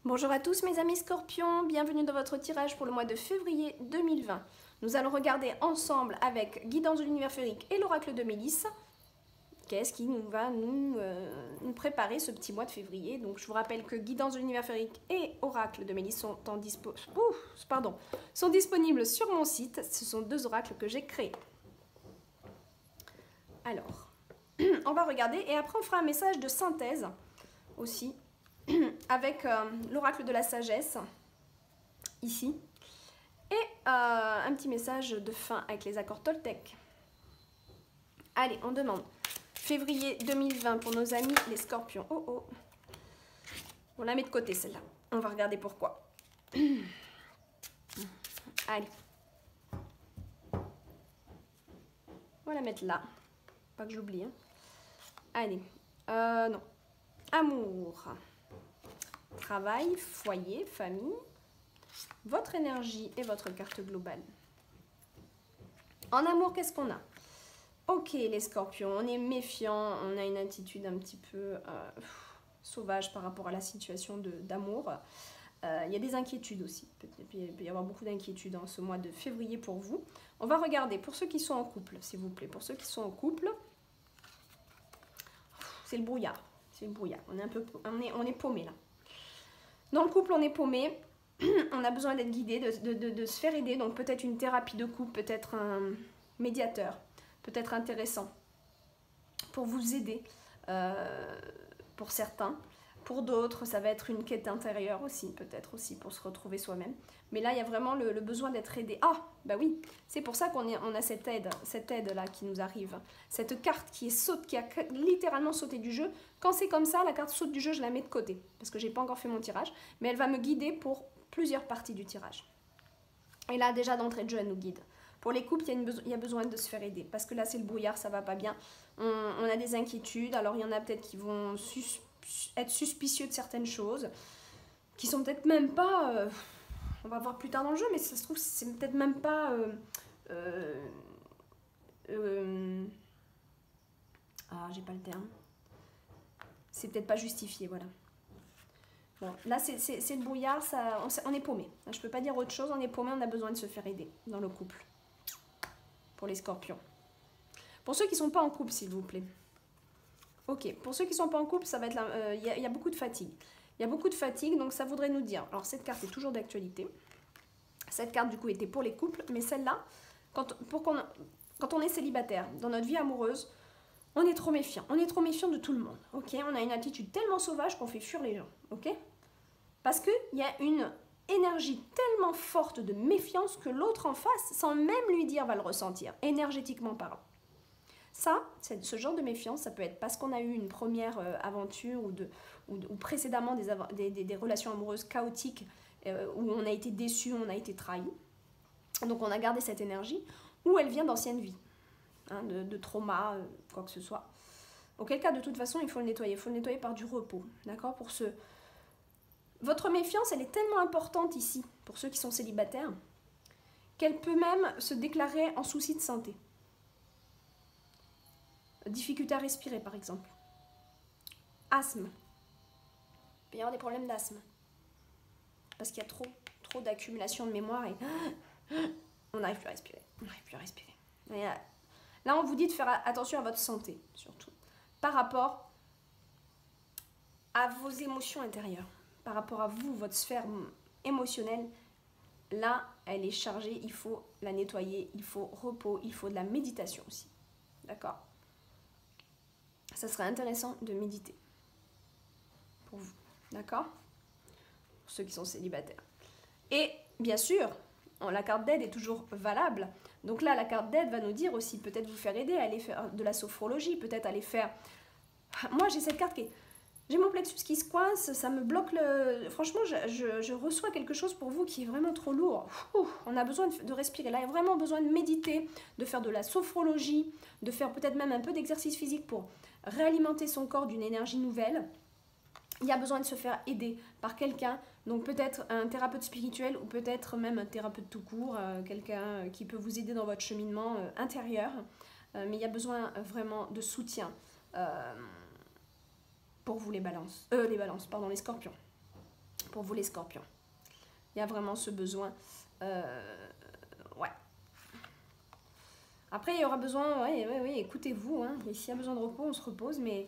Bonjour à tous mes amis scorpions, bienvenue dans votre tirage pour le mois de février 2020. Nous allons regarder ensemble avec Guidance de l'univers féerique et l'oracle de Mélisse qu'est-ce qui va nous préparer ce petit mois de février. Donc je vous rappelle que Guidance de l'univers féerique et oracle de Mélisse sont disponibles sur mon site. Ce sont deux oracles que j'ai créés. Alors, on va regarder et après on fera un message de synthèse aussi avec l'oracle de la sagesse, ici, et un petit message de fin avec les accords Toltec. Allez, on demande février 2020 pour nos amis les scorpions. Oh oh, on la met de côté celle-là, on va regarder pourquoi. Allez, on va la mettre là, pas que j'oublie. Hein. Allez, non, amour. Travail, foyer, famille, votre énergie et votre carte globale. En amour, qu'est-ce qu'on a? Ok, les scorpions, on est méfiant, on a une attitude un petit peu sauvage par rapport à la situation d'amour. Il y a des inquiétudes aussi, il peut y avoir beaucoup d'inquiétudes en ce mois de février pour vous. On va regarder pour ceux qui sont en couple, s'il vous plaît. Pour ceux qui sont en couple, c'est le brouillard. C'est le brouillard, on est paumé là. Dans le couple, on est paumé, on a besoin d'être guidé, de se faire aider, donc peut-être une thérapie de couple, peut-être un médiateur, peut-être intéressant pour vous aider, pour certains. Pour d'autres, ça va être une quête intérieure aussi, peut-être aussi pour se retrouver soi-même. Mais là, il y a vraiment le besoin d'être aidé. Ah, bah oui, c'est pour ça qu'on a cette aide-là qui nous arrive. Cette carte qui a littéralement sauté du jeu. Quand c'est comme ça, la carte saute du jeu, je la mets de côté. Parce que je n'ai pas encore fait mon tirage. Mais elle va me guider pour plusieurs parties du tirage. Et là, déjà d'entrée de jeu, elle nous guide. Pour les couples, il y a besoin de se faire aider. Parce que là, c'est le brouillard, ça va pas bien. On a des inquiétudes. Alors, il y en a peut-être qui vont être suspicieux de certaines choses. Qui sont peut-être même pas... on va voir plus tard dans le jeu, mais ça se trouve, c'est peut-être même pas... j'ai pas le terme. C'est peut-être pas justifié, voilà. Bon, là, c'est le brouillard, on est paumé. Je peux pas dire autre chose, on est paumé, on a besoin de se faire aider dans le couple. Pour les scorpions. Pour ceux qui sont pas en couple, s'il vous plaît. Ok, pour ceux qui sont pas en couple, ça va être il y a beaucoup de fatigue. Il y a beaucoup de fatigue, donc ça voudrait nous dire... Alors, cette carte est toujours d'actualité. Cette carte, du coup, était pour les couples, mais celle-là, quand on est célibataire, dans notre vie amoureuse, on est trop méfiant. On est trop méfiant de tout le monde, ok? On a une attitude tellement sauvage qu'on fait fuir les gens, ok? Parce qu'il y a une énergie tellement forte de méfiance que l'autre en face, sans même lui dire, va le ressentir, énergétiquement parlant. Ça, ce genre de méfiance, ça peut être parce qu'on a eu une première aventure ou précédemment des relations amoureuses chaotiques où on a été déçu, on a été trahi. Donc on a gardé cette énergie, ou elle vient d'anciennes vies, hein, de trauma, quoi que ce soit. Auquel cas, de toute façon, il faut le nettoyer. Il faut le nettoyer par du repos, d'accord? Votre méfiance, elle est tellement importante ici, pour ceux qui sont célibataires, qu'elle peut même se déclarer en souci de santé. Difficulté à respirer, par exemple. Asthme. Il peut y avoir des problèmes d'asthme. Parce qu'il y a trop d'accumulation de mémoire et on n'arrive plus à respirer. On n'arrive plus à respirer. Et là, on vous dit de faire attention à votre santé, surtout. Par rapport à vos émotions intérieures. Par rapport à vous, votre sphère émotionnelle. Là, elle est chargée. Il faut la nettoyer. Il faut repos. Il faut de la méditation aussi. D'accord ? Ça serait intéressant de méditer pour vous, d'accord? Pour ceux qui sont célibataires. Et bien sûr, la carte d'aide est toujours valable. Donc là, la carte d'aide va nous dire aussi, peut-être vous faire aider à aller faire de la sophrologie, peut-être aller faire... Moi, j'ai cette carte qui est... J'ai mon plexus qui se coince, ça me bloque le... Franchement, je reçois quelque chose pour vous qui est vraiment trop lourd. On a besoin de respirer. Là, il y a vraiment besoin de méditer, de faire de la sophrologie, de faire peut-être même un peu d'exercice physique pour réalimenter son corps d'une énergie nouvelle. Il y a besoin de se faire aider par quelqu'un, donc peut-être un thérapeute spirituel ou peut-être même un thérapeute tout court, quelqu'un qui peut vous aider dans votre cheminement intérieur. Mais il y a besoin vraiment de soutien pour vous les scorpions. pour vous les scorpions. Il y a vraiment ce besoin. Ouais. Après, il y aura besoin, oui, écoutez-vous, hein, et s'il y a besoin de repos, on se repose, mais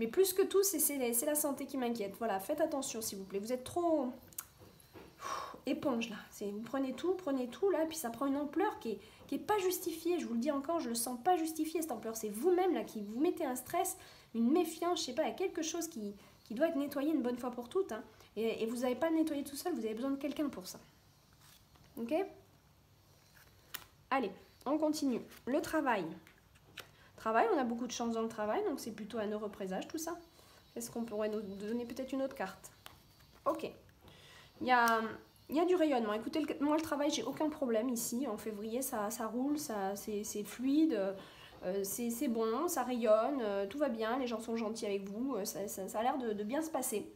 plus que tout, c'est la santé qui m'inquiète. Voilà, faites attention, s'il vous plaît. Vous êtes trop éponge, là. Vous prenez tout, là, et puis ça prend une ampleur qui est pas justifiée. Je vous le dis encore, je le sens pas justifié, cette ampleur. C'est vous-même, là, qui vous mettez un stress, une méfiance, je sais pas, il y a quelque chose qui doit être nettoyé une bonne fois pour toutes, hein, et vous n'avez pas le nettoyer tout seul, vous avez besoin de quelqu'un pour ça. Ok? Allez, on continue. Le travail. Travail, on a beaucoup de chance dans le travail, donc c'est plutôt un heureux présage tout ça. Est-ce qu'on pourrait nous donner peut-être une autre carte? Ok. Il y a du rayonnement. Écoutez, moi le travail, j'ai aucun problème ici. En février, ça roule, c'est fluide, c'est bon, ça rayonne, tout va bien, les gens sont gentils avec vous, ça a l'air de bien se passer.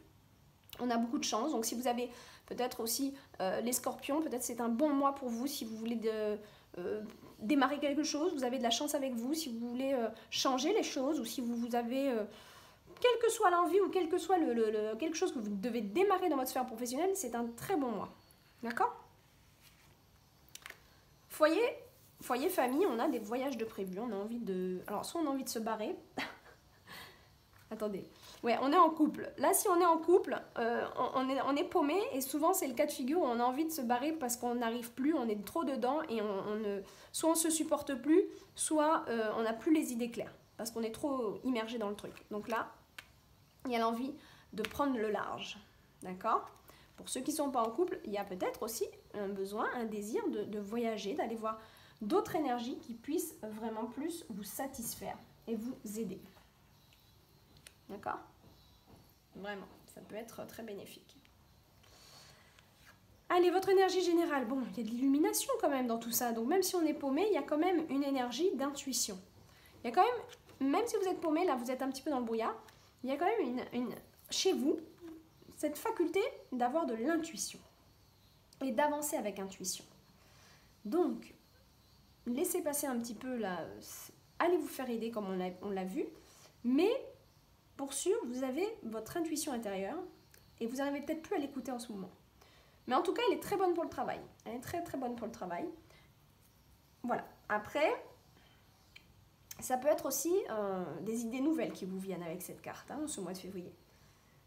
On a beaucoup de chance, donc si vous avez peut-être aussi les scorpions, peut-être c'est un bon mois pour vous si vous voulez démarrer quelque chose, vous avez de la chance avec vous, si vous voulez changer les choses ou si vous avez, quelle que soit l'envie ou quel que soit quelque chose que vous devez démarrer dans votre sphère professionnelle, c'est un très bon mois. D'accord? Foyer, famille, on a des voyages de prévus, on a envie de... Alors, soit on a envie de se barrer... Attendez. Ouais, on est en couple. Là, si on est en couple, on est paumé et souvent, c'est le cas de figure où on a envie de se barrer parce qu'on n'arrive plus, on est trop dedans et soit on se supporte plus, soit on n'a plus les idées claires parce qu'on est trop immergé dans le truc. Donc là, il y a l'envie de prendre le large. D'accord? Pour ceux qui ne sont pas en couple, il y a peut-être aussi un besoin, un désir de voyager, d'aller voir d'autres énergies qui puissent vraiment plus vous satisfaire et vous aider. D'accord? Vraiment, ça peut être très bénéfique. Allez, votre énergie générale. Bon, il y a de l'illumination quand même dans tout ça. Donc même si on est paumé, il y a quand même une énergie d'intuition. Il y a quand même si vous êtes paumé, là vous êtes un petit peu dans le brouillard, il y a quand même chez vous, cette faculté d'avoir de l'intuition. Et d'avancer avec intuition. Donc, laissez passer un petit peu là, allez vous faire aider comme on l'a vu, mais... Pour sûr, vous avez votre intuition intérieure et vous n'arrivez peut-être plus à l'écouter en ce moment. Mais en tout cas, elle est très bonne pour le travail. Elle est très très bonne pour le travail. Voilà. Après, ça peut être aussi des idées nouvelles qui vous viennent avec cette carte, hein, ce mois de février.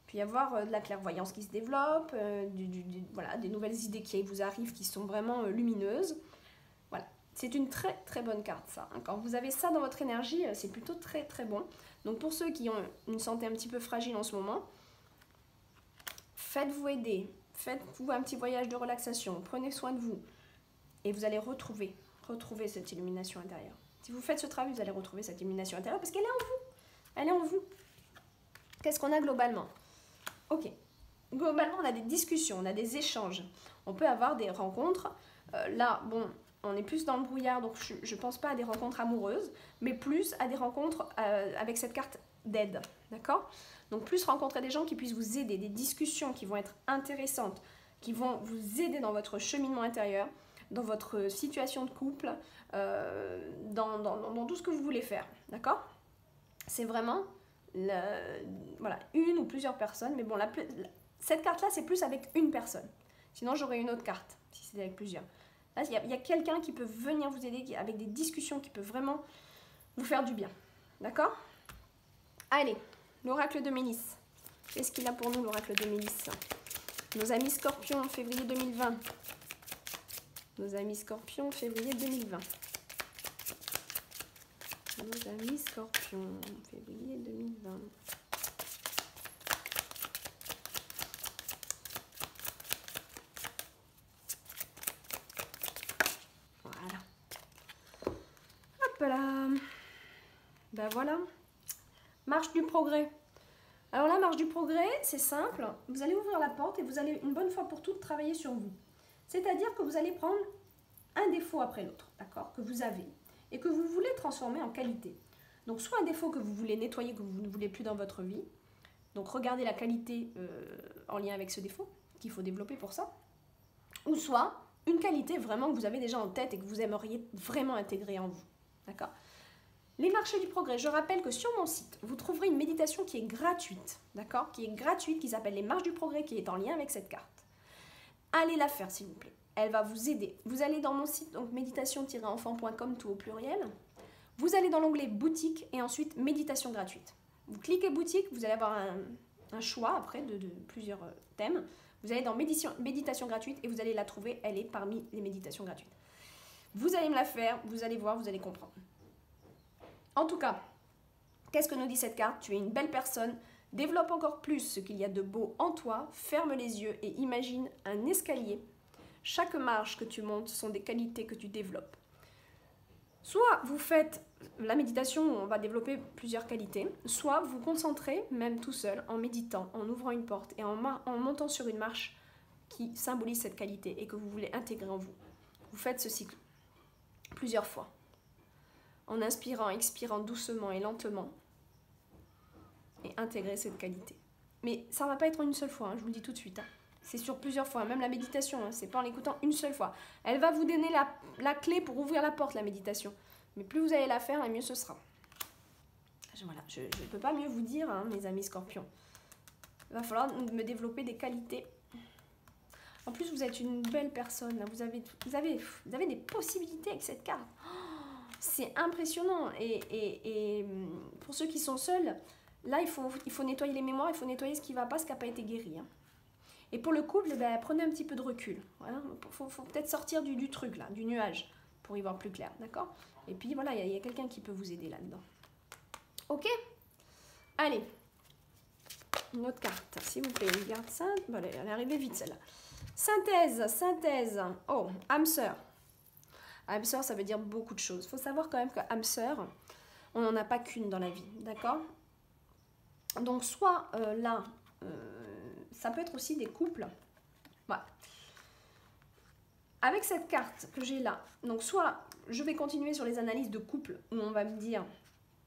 Puis y avoir de la clairvoyance qui se développe, voilà, des nouvelles idées qui vous arrivent qui sont vraiment lumineuses. Voilà. C'est une très très bonne carte ça. Hein. Quand vous avez ça dans votre énergie, c'est plutôt très très bon. Donc pour ceux qui ont une santé un petit peu fragile en ce moment, faites-vous aider, faites-vous un petit voyage de relaxation, prenez soin de vous et vous allez retrouver cette illumination intérieure. Si vous faites ce travail, vous allez retrouver cette illumination intérieure parce qu'elle est en vous. Elle est en vous. Qu'est-ce qu'on a globalement? Ok. Globalement, on a des discussions, on a des échanges. On peut avoir des rencontres. Là, bon... On est plus dans le brouillard, donc je ne pense pas à des rencontres amoureuses, mais plus à des rencontres avec cette carte d'aide, d'accord? Donc plus rencontrer des gens qui puissent vous aider, des discussions qui vont être intéressantes, qui vont vous aider dans votre cheminement intérieur, dans votre situation de couple, dans tout ce que vous voulez faire, d'accord? C'est vraiment voilà, une ou plusieurs personnes, mais bon, cette carte-là, c'est plus avec une personne. Sinon, j'aurais une autre carte, si c'était avec plusieurs. Là, il y a quelqu'un qui peut venir vous aider avec des discussions qui peut vraiment vous faire du bien. D'accord? Allez, l'oracle de Mélisse. Qu'est-ce qu'il a pour nous, l'oracle de Mélisse? Nos amis scorpions, février 2020. Nos amis scorpions, février 2020. Nos amis scorpions, février 2020. Voilà. Ben voilà. Marche du progrès. Alors la marche du progrès, c'est simple. Vous allez ouvrir la porte et vous allez une bonne fois pour toutes travailler sur vous. C'est-à-dire que vous allez prendre un défaut après l'autre, d'accord, que vous avez et que vous voulez transformer en qualité. Donc soit un défaut que vous voulez nettoyer, que vous ne voulez plus dans votre vie. Donc regardez la qualité en lien avec ce défaut qu'il faut développer pour ça. Ou soit une qualité vraiment que vous avez déjà en tête et que vous aimeriez vraiment intégrer en vous. D'accord? Les marchés du progrès, je rappelle que sur mon site, vous trouverez une méditation qui est gratuite, d'accord? Qui est gratuite, qui s'appelle les marches du progrès, qui est en lien avec cette carte. Allez la faire, s'il vous plaît. Elle va vous aider. Vous allez dans mon site, donc méditation-enfant.com, tout au pluriel. Vous allez dans l'onglet boutique et ensuite méditation gratuite. Vous cliquez boutique, vous allez avoir un choix après de plusieurs thèmes. Vous allez dans méditation gratuite et vous allez la trouver, elle est parmi les méditations gratuites. Vous allez me la faire, vous allez voir, vous allez comprendre. En tout cas, qu'est-ce que nous dit cette carte? Tu es une belle personne, développe encore plus ce qu'il y a de beau en toi, ferme les yeux et imagine un escalier. Chaque marche que tu montes sont des qualités que tu développes. Soit vous faites la méditation où on va développer plusieurs qualités, soit vous vous concentrez, même tout seul, en méditant, en ouvrant une porte et en montant sur une marche qui symbolise cette qualité et que vous voulez intégrer en vous. Vous faites ce cycle plusieurs fois, en inspirant, expirant doucement et lentement, et intégrer cette qualité. Mais ça ne va pas être en une seule fois, hein, je vous le dis tout de suite. Hein. C'est sur plusieurs fois, même la méditation, hein, c'est pas en l'écoutant une seule fois. Elle va vous donner la clé pour ouvrir la porte, la méditation. Mais plus vous allez la faire, et mieux ce sera. Voilà, je ne peux pas mieux vous dire, hein, mes amis scorpions. Il va falloir me développer des qualités. En plus, vous êtes une belle personne. Là. Vous avez des possibilités avec cette carte. Oh, c'est impressionnant. Et pour ceux qui sont seuls, là, il faut nettoyer les mémoires, il faut nettoyer ce qui ne va pas, ce qui n'a pas été guéri. Hein. Et pour le couple, ben, prenez un petit peu de recul. Voilà. Faut peut-être sortir du truc, là, du nuage, pour y voir plus clair. D'accord? Et puis, voilà, il y a quelqu'un qui peut vous aider là-dedans. Ok? Allez. Une autre carte, s'il vous plaît. Une carte sainte. Bon, elle est arrivée vite, celle-là. Synthèse. Oh, âme sœur. Âme sœur, ça veut dire beaucoup de choses. Il faut savoir quand même que âme sœur, on n'en a pas qu'une dans la vie. D'accord? Donc, soit là... ça peut être aussi des couples. Voilà. Avec cette carte que j'ai là, donc soit je vais continuer sur les analyses de couple où on va me dire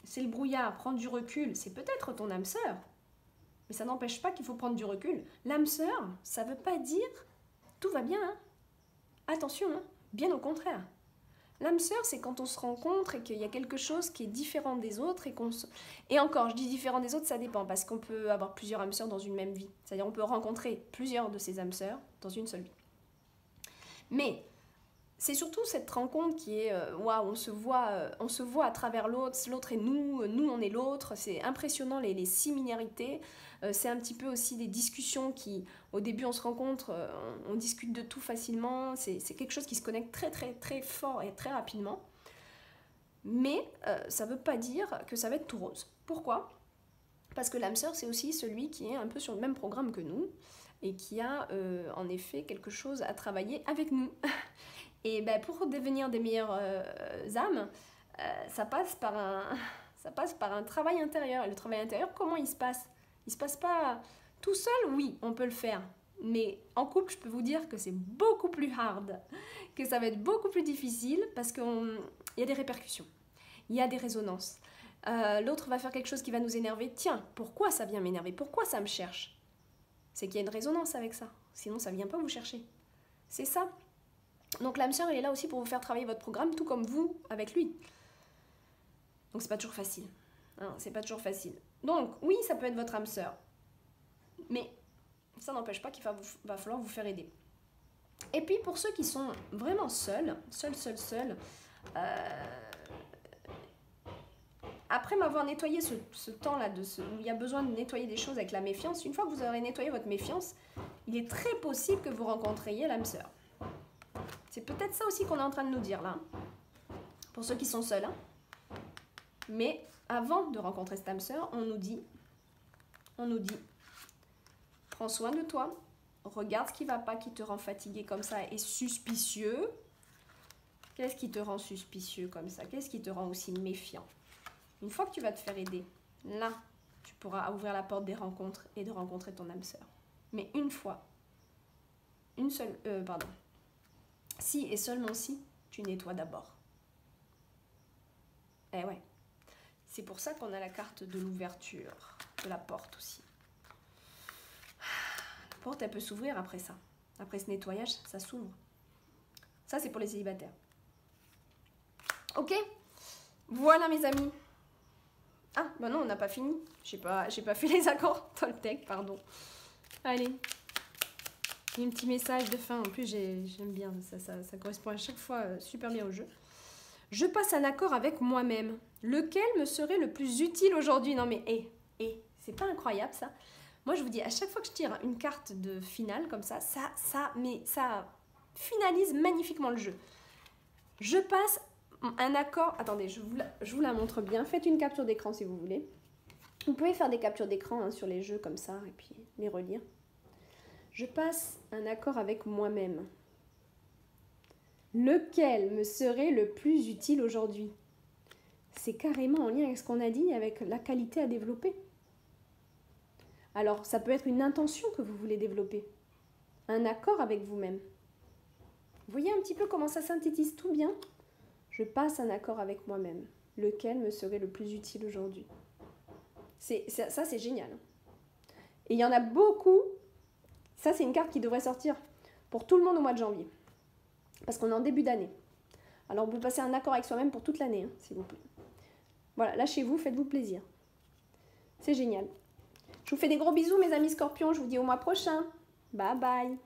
c'est le brouillard, prendre du recul, c'est peut-être ton âme sœur. Mais ça n'empêche pas qu'il faut prendre du recul. L'âme sœur, ça ne veut pas dire tout va bien. Hein. Attention, hein. Bien au contraire. L'âme sœur, c'est quand on se rencontre et qu'il y a quelque chose qui est différent des autres et encore, je dis différent des autres, ça dépend parce qu'on peut avoir plusieurs âmes sœurs dans une même vie. C'est-à-dire on peut rencontrer plusieurs de ces âmes sœurs dans une seule vie. Mais c'est surtout cette rencontre qui est waouh, on se voit à travers l'autre est nous on est l'autre. C'est impressionnant les similarités. C'est un petit peu aussi des discussions qui, au début on se rencontre, on discute de tout facilement. C'est quelque chose qui se connecte très très très fort et très rapidement. Mais ça ne veut pas dire que ça va être tout rose. Pourquoi? Parce que l'âme sœur, c'est aussi celui qui est un peu sur le même programme que nous et qui a en effet quelque chose à travailler avec nous. Et ben, pour devenir des meilleures âmes, ça passe par un travail intérieur. Et le travail intérieur, comment il se passe? Il ne se passe pas tout seul, oui, on peut le faire. Mais en couple, je peux vous dire que c'est beaucoup plus hard, que ça va être beaucoup plus difficile parce qu'il y a des répercussions, il y a des résonances. L'autre va faire quelque chose qui va nous énerver. Tiens, pourquoi ça vient m'énerver? Pourquoi ça me cherche? C'est qu'il y a une résonance avec ça. Sinon, ça ne vient pas vous chercher. C'est ça. Donc l'âme sœur, elle est là aussi pour vous faire travailler votre programme, tout comme vous avec lui. Donc c'est pas toujours facile. Hein, c'est pas toujours facile. Donc oui, ça peut être votre âme sœur. Mais ça n'empêche pas qu'il va falloir vous faire aider. Et puis pour ceux qui sont vraiment seuls, après m'avoir nettoyé ce temps-là, où il y a besoin de nettoyer des choses avec la méfiance, une fois que vous aurez nettoyé votre méfiance, il est très possible que vous rencontriez l'âme sœur. C'est peut-être ça aussi qu'on est en train de nous dire là, pour ceux qui sont seuls. Hein. Mais avant de rencontrer cette âme sœur, on nous dit, prends soin de toi, regarde ce qui ne va pas, qui te rend fatigué comme ça et suspicieux. Qu'est-ce qui te rend suspicieux comme ça? Qu'est-ce qui te rend aussi méfiant? Une fois que tu vas te faire aider, là, tu pourras ouvrir la porte des rencontres et de rencontrer ton âme sœur. Mais une fois, si et seulement si, tu nettoies d'abord. Eh ouais. C'est pour ça qu'on a la carte de l'ouverture, de la porte aussi. La porte, elle peut s'ouvrir après ça. Après ce nettoyage, ça s'ouvre. Ça, c'est pour les célibataires. Ok? Voilà mes amis. Ah, bah non, on n'a pas fini. J'ai pas fait les accords Toltec, pardon. Allez. Il y a un petit message de fin. En plus, j'aime bien. Ça correspond à chaque fois super bien au jeu. Je passe un accord avec moi-même. Lequel me serait le plus utile aujourd'hui? Non mais, c'est pas incroyable ça? Moi, je vous dis, à chaque fois que je tire une carte de finale comme ça finalise magnifiquement le jeu. Je passe un accord... Attendez, je vous la montre bien. Faites une capture d'écran si vous voulez. Vous pouvez faire des captures d'écran hein, sur les jeux comme ça et puis les relire. Je passe un accord avec moi-même. Lequel me serait le plus utile aujourd'hui? C'est carrément en lien avec ce qu'on a dit, avec la qualité à développer. Alors, ça peut être une intention que vous voulez développer. Un accord avec vous-même. Vous voyez un petit peu comment ça synthétise tout bien? Je passe un accord avec moi-même. Lequel me serait le plus utile aujourd'hui? Ça, c'est génial. Et il y en a beaucoup. Ça, c'est une carte qui devrait sortir pour tout le monde au mois de janvier. Parce qu'on est en début d'année. Alors, vous passez un accord avec soi-même pour toute l'année, hein, s'il vous plaît. Voilà, lâchez-vous, faites-vous plaisir. C'est génial. Je vous fais des gros bisous, mes amis scorpions. Je vous dis au mois prochain. Bye bye.